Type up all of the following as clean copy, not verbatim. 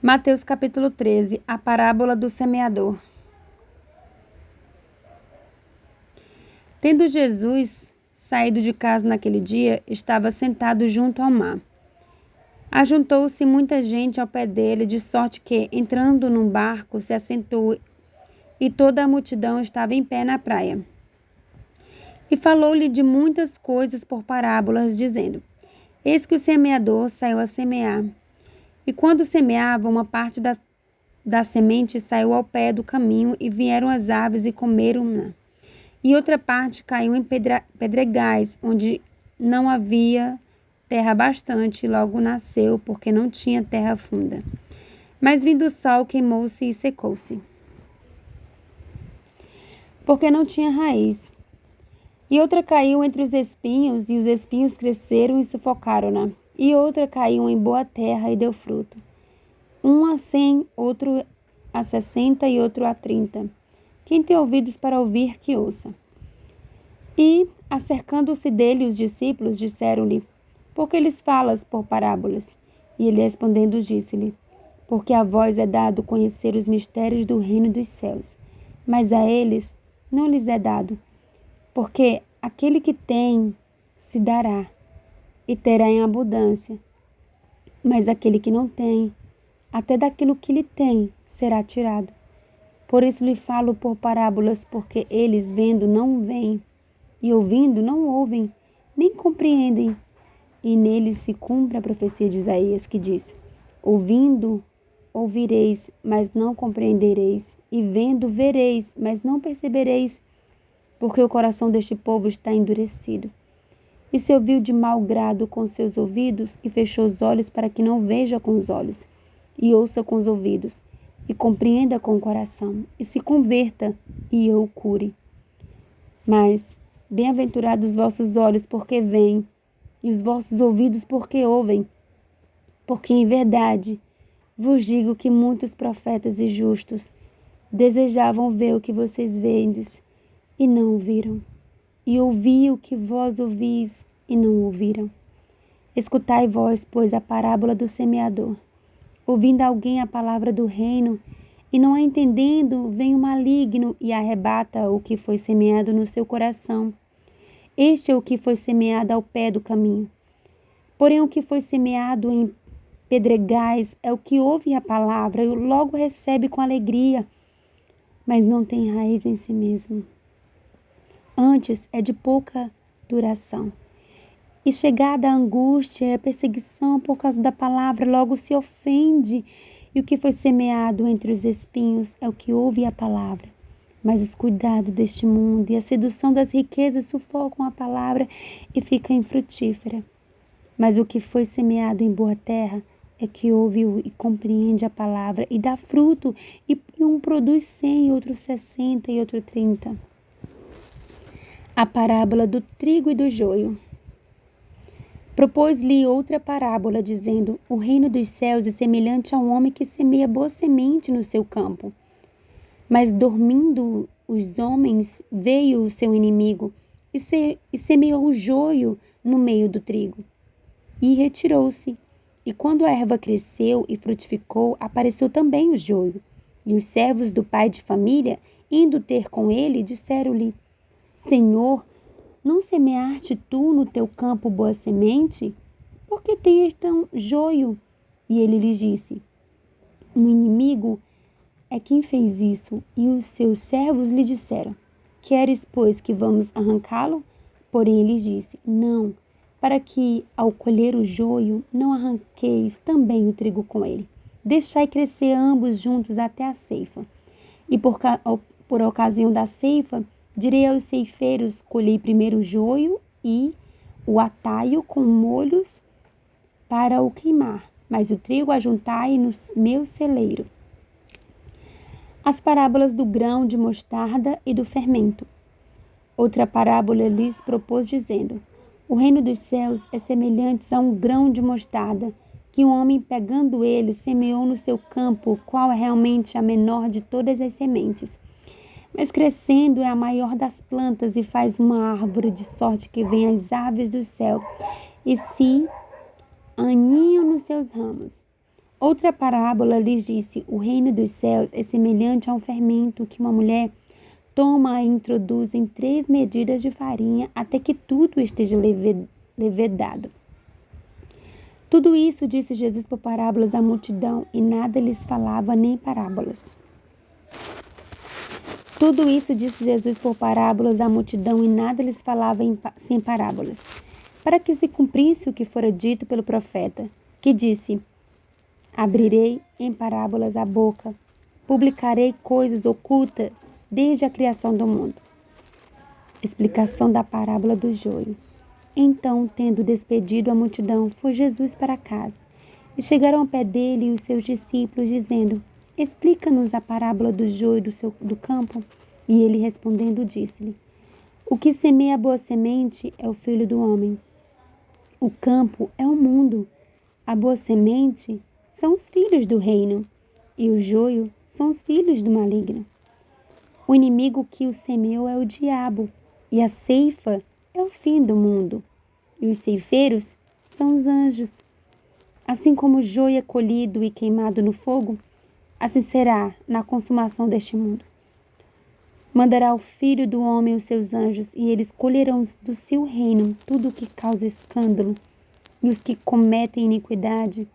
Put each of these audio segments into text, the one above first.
Mateus capítulo 13, a parábola do semeador. Tendo Jesus saído de casa naquele dia, estava sentado junto ao mar. Ajuntou-se muita gente ao pé dele, de sorte que, entrando num barco, se assentou, e toda a multidão estava em pé na praia. E falou-lhe de muitas coisas por parábolas, dizendo: Eis que o semeador saiu a semear. E quando semeava, uma parte da semente saiu ao pé do caminho, e vieram as aves e comeram-na. E outra parte caiu em pedregais, onde não havia terra bastante, e logo nasceu, porque não tinha terra funda. Mas vindo o sol, queimou-se e secou-se, porque não tinha raiz. E outra caiu entre os espinhos, e os espinhos cresceram e sufocaram-na. E outra caiu em boa terra e deu fruto. Um a 100, outro a 60 e outro a 30. Quem tem ouvidos para ouvir, que ouça. E, acercando-se dele os discípulos, disseram-lhe: Por que lhes falas por parábolas? E ele respondendo disse-lhe: Porque a vós é dado conhecer os mistérios do reino dos céus, mas a eles não lhes é dado. Porque aquele que tem se dará, e terá em abundância, mas aquele que não tem, até daquilo que lhe tem, será tirado. Por isso lhe falo por parábolas, porque eles, vendo, não veem, e ouvindo, não ouvem, nem compreendem. E neles se cumpre a profecia de Isaías, que diz: Ouvindo, ouvireis, mas não compreendereis, e vendo, vereis, mas não percebereis, porque o coração deste povo está endurecido. E se ouviu de mau grado com seus ouvidos, e fechou os olhos para que não veja com os olhos, e ouça com os ouvidos, e compreenda com o coração, e se converta, e eu o cure. Mas bem-aventurados os vossos olhos, porque veem, e os vossos ouvidos, porque ouvem. Porque em verdade vos digo que muitos profetas e justos desejavam ver o que vocês vedes, e não o viram, e ouvir o que vós ouvis, e não ouviram. Escutai vós, pois, a parábola do semeador. Ouvindo alguém a palavra do reino, e não a entendendo, vem o maligno e arrebata o que foi semeado no seu coração. Este é o que foi semeado ao pé do caminho. Porém, o que foi semeado em pedregais é o que ouve a palavra e logo recebe com alegria, mas não tem raiz em si mesmo. Antes é de pouca duração. E chegada a angústia e a perseguição por causa da palavra, logo se ofende. E o que foi semeado entre os espinhos é o que ouve a palavra. Mas os cuidados deste mundo e a sedução das riquezas sufocam a palavra e fica infrutífera. Mas o que foi semeado em boa terra é que ouve e compreende a palavra e dá fruto, e um produz 100, outro 60 e outro 30. A parábola do trigo e do joio. Propôs-lhe outra parábola, dizendo: O reino dos céus é semelhante a um homem que semeia boa semente no seu campo. Mas dormindo os homens, veio o seu inimigo e semeou o joio no meio do trigo. E retirou-se. E quando a erva cresceu e frutificou, apareceu também o joio. E os servos do pai de família, indo ter com ele, disseram-lhe: Senhor, não semeaste tu no teu campo boa semente? Por que tens tão joio? E ele lhes disse: Um inimigo é quem fez isso. E os seus servos lhe disseram: Queres, pois, que vamos arrancá-lo? Porém ele disse: Não, para que, ao colher o joio, não arranqueis também o trigo com ele. Deixai crescer ambos juntos até a ceifa. E por ocasião da ceifa, direi aos ceifeiros: Colhei primeiro o joio e o ataio com molhos para o queimar, mas o trigo ajuntai no meu celeiro. As parábolas do grão de mostarda e do fermento. Outra parábola lhes propôs, dizendo: O reino dos céus é semelhante a um grão de mostarda, que um homem, pegando ele, semeou no seu campo, o qual é realmente a menor de todas as sementes. Mas crescendo é a maior das plantas e faz uma árvore, de sorte que vêm as aves do céu e se aninham nos seus ramos. Outra parábola lhes disse: o reino dos céus é semelhante a um fermento que uma mulher toma e introduz em 3 medidas de farinha até que tudo esteja levedado. Tudo isso disse Jesus por parábolas à multidão, e nada lhes falava nem parábolas. Tudo isso disse Jesus por parábolas à multidão, e nada lhes falava sem parábolas, para que se cumprisse o que fora dito pelo profeta, que disse: abrirei em parábolas a boca, publicarei coisas ocultas desde a criação do mundo. Explicação da parábola do joio. Então, tendo despedido a multidão, foi Jesus para casa. E chegaram ao pé dele e os seus discípulos, dizendo: explica-nos a parábola do joio do campo. E ele respondendo disse-lhe: o que semeia a boa semente é o filho do homem. O campo é o mundo. A boa semente são os filhos do reino, e o joio são os filhos do maligno. O inimigo que o semeou é o diabo, e a ceifa é o fim do mundo, e os ceifeiros são os anjos. Assim como o joio é colhido e queimado no fogo, assim será na consumação deste mundo. Mandará o Filho do Homem os seus anjos, e eles colherão do seu reino tudo o que causa escândalo, e os que cometem iniquidade,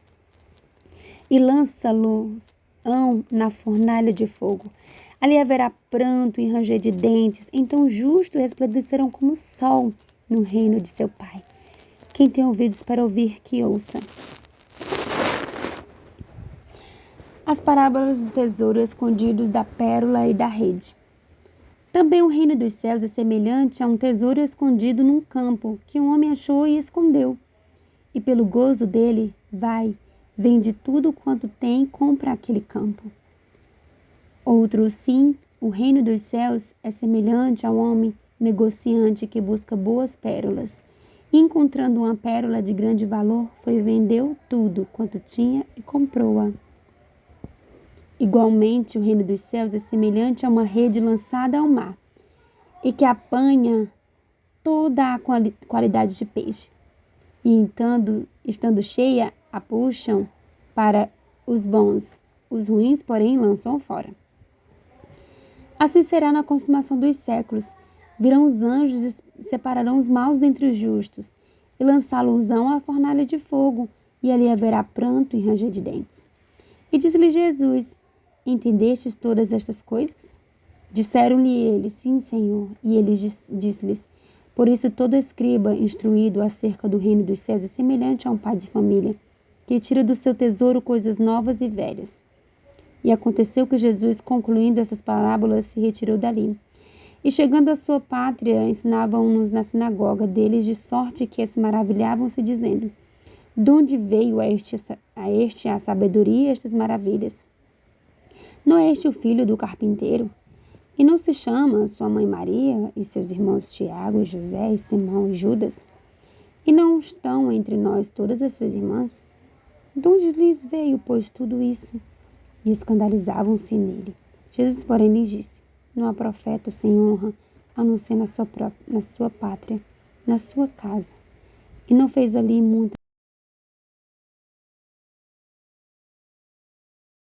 e lança-los-ão na fornalha de fogo. Ali haverá pranto e ranger de dentes. Então os justos resplandecerão como o sol no reino de seu Pai. Quem tem ouvidos para ouvir, que ouça. As parábolas do tesouro escondidos, da pérola e da rede. Também o reino dos céus é semelhante a um tesouro escondido num campo, que um homem achou e escondeu. E pelo gozo dele, vende tudo quanto tem e compra aquele campo. Outro, sim, o reino dos céus é semelhante ao homem negociante que busca boas pérolas. E, encontrando uma pérola de grande valor, vendeu tudo quanto tinha e comprou-a. Igualmente, o reino dos céus é semelhante a uma rede lançada ao mar, e que apanha toda a qualidade de peixe. E, estando cheia, a puxam para os bons, os ruins, porém, lançam fora. Assim será na consumação dos séculos. Virão os anjos e separarão os maus dentre os justos, e lançá-los-ão à fornalha de fogo, e ali haverá pranto e ranger de dentes. E disse-lhe Jesus: entendestes todas estas coisas? Disseram-lhe eles: sim, Senhor. E ele disse-lhes: por isso todo escriba instruído acerca do reino dos céus é semelhante a um pai de família, que tira do seu tesouro coisas novas e velhas. E aconteceu que Jesus, concluindo essas parábolas, se retirou dali. E chegando à sua pátria, ensinavam-nos na sinagoga deles, de sorte que se maravilhavam-se, dizendo: de onde veio a este a sabedoria e estas maravilhas? Não é este o filho do carpinteiro? E não se chama sua mãe Maria, e seus irmãos Tiago, e José, e Simão e Judas? E não estão entre nós todas as suas irmãs? De onde lhes veio, pois, tudo isso? E escandalizavam-se nele. Jesus, porém, lhes disse: não há profeta sem honra, a não ser na sua pátria, na sua casa. E não fez ali muitas